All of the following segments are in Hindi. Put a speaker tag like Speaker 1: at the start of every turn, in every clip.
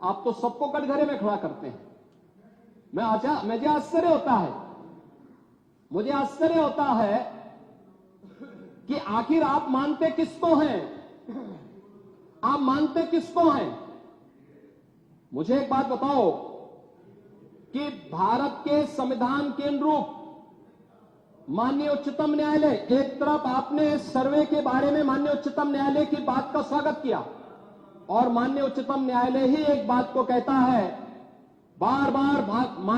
Speaker 1: आप तो सबको कटघरे में खड़ा करते हैं। मुझे आश्चर्य होता है कि आखिर आप मानते किसको हैं? आप मानते किसको हैं? मुझे एक बात बताओ कि भारत के संविधान के अनुरूप माननीय उच्चतम न्यायालय, एक तरफ आपने सर्वे के बारे में माननीय उच्चतम न्यायालय की बात का स्वागत किया और माननीय उच्चतम न्यायालय ही एक बात को कहता है, बार बार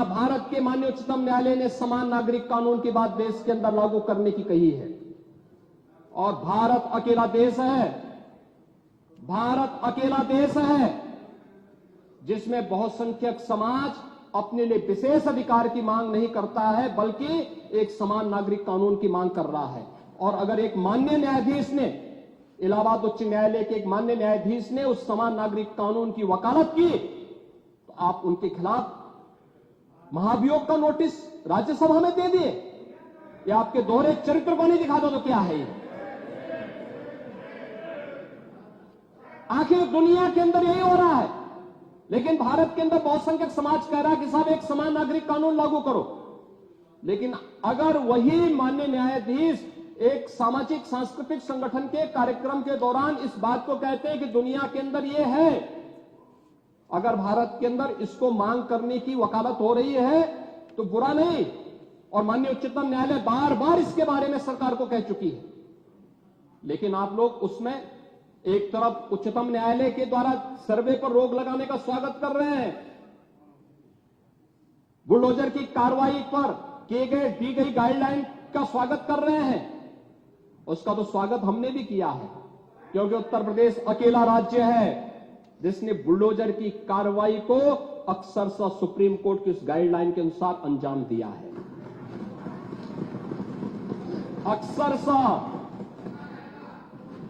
Speaker 1: भारत के माननीय उच्चतम न्यायालय ने समान नागरिक कानून की बात देश के अंदर लागू करने की कही है। और भारत अकेला देश है जिसमें बहुसंख्यक समाज अपने लिए विशेष अधिकार की मांग नहीं करता है, बल्कि एक समान नागरिक कानून की मांग कर रहा है। और अगर एक माननीय न्यायाधीश ने, इलाहाबाद उच्च न्यायालय के एक माननीय न्यायाधीश ने उस समान नागरिक कानून की वकालत की, तो आप उनके खिलाफ महाभियोग का नोटिस राज्यसभा में दे दिए। या आपके दोहरे चरित्र को नहीं दिखा दो तो क्या है ये? आखिर दुनिया के अंदर यही हो रहा है, लेकिन भारत के अंदर बहुसंख्यक समाज कह रहा है कि साहब एक समान नागरिक कानून लागू करो। लेकिन अगर वही माननीय न्यायाधीश एक सामाजिक सांस्कृतिक संगठन के कार्यक्रम के दौरान इस बात को कहते हैं कि दुनिया के अंदर ये है, अगर भारत के अंदर इसको मांग करने की वकालत हो रही है तो बुरा नहीं। और माननीय उच्चतम न्यायालय बार बार इसके बारे में सरकार को कह चुकी है, लेकिन आप लोग उसमें एक तरफ उच्चतम न्यायालय के द्वारा सर्वे पर रोक लगाने का स्वागत कर रहे हैं, बुलडोजर की कार्रवाई पर दी गई गाइडलाइन का स्वागत कर रहे हैं। उसका तो स्वागत हमने भी किया है, क्योंकि उत्तर प्रदेश अकेला राज्य है जिसने बुलडोजर की कार्रवाई को अक्सरशः सुप्रीम कोर्ट की उस गाइडलाइन के अनुसार अंजाम दिया है। अक्सरशः।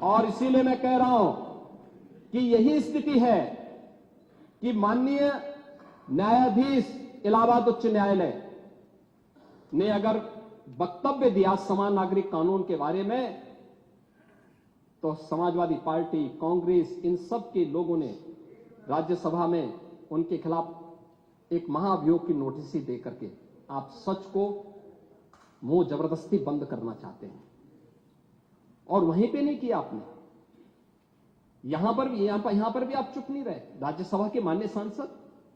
Speaker 1: और इसीलिए मैं कह रहा हूं कि यही स्थिति है कि माननीय न्यायाधीश इलाहाबाद उच्च न्यायालय ने अगर वक्तव्य दिया समान नागरिक कानून के बारे में, तो समाजवादी पार्टी, कांग्रेस, इन सब के लोगों ने राज्यसभा में उनके खिलाफ एक महाअभियोग की नोटिस ही देकर के आप सच को मुंह जबरदस्ती बंद करना चाहते हैं। और वहीं पे नहीं किया आपने, यहां पर भी आप चुप नहीं रहे। राज्यसभा के माननीय सांसद,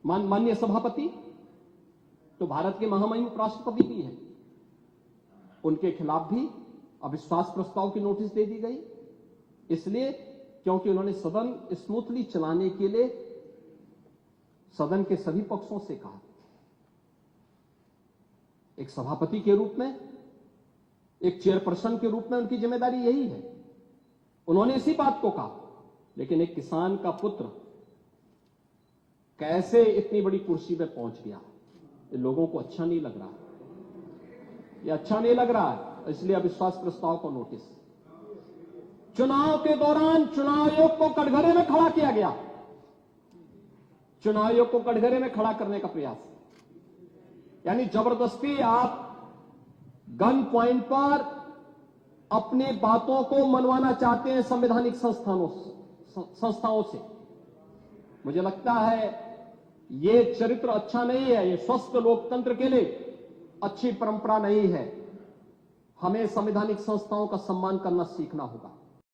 Speaker 1: माननीय सभापति तो भारत के महामहिम उपराष्ट्रपति भी हैं, उनके खिलाफ भी अविश्वास प्रस्ताव की नोटिस दे दी गई, इसलिए क्योंकि उन्होंने सदन स्मूथली चलाने के लिए सदन के सभी पक्षों से कहा। एक सभापति के रूप में, एक चेयरपर्सन के रूप में उनकी जिम्मेदारी यही है, उन्होंने इसी बात को कहा। लेकिन एक किसान का पुत्र कैसे इतनी बड़ी कुर्सी पे पहुंच गया, ये लोगों को अच्छा नहीं लग रहा, ये अच्छा नहीं लग रहा है, इसलिए अविश्वास प्रस्ताव को नोटिस। चुनाव के दौरान चुनाव आयोग को कटघरे में खड़ा किया गया, चुनाव आयोग को कटघरे में खड़ा करने का प्रयास, यानी जबरदस्ती आप गन पॉइंट पर अपनी बातों को मनवाना चाहते हैं संवैधानिक संस्थाओं से। मुझे लगता है ये चरित्र अच्छा नहीं है, ये स्वस्थ लोकतंत्र के लिए अच्छी परंपरा नहीं है। हमें संवैधानिक संस्थाओं का सम्मान करना सीखना होगा।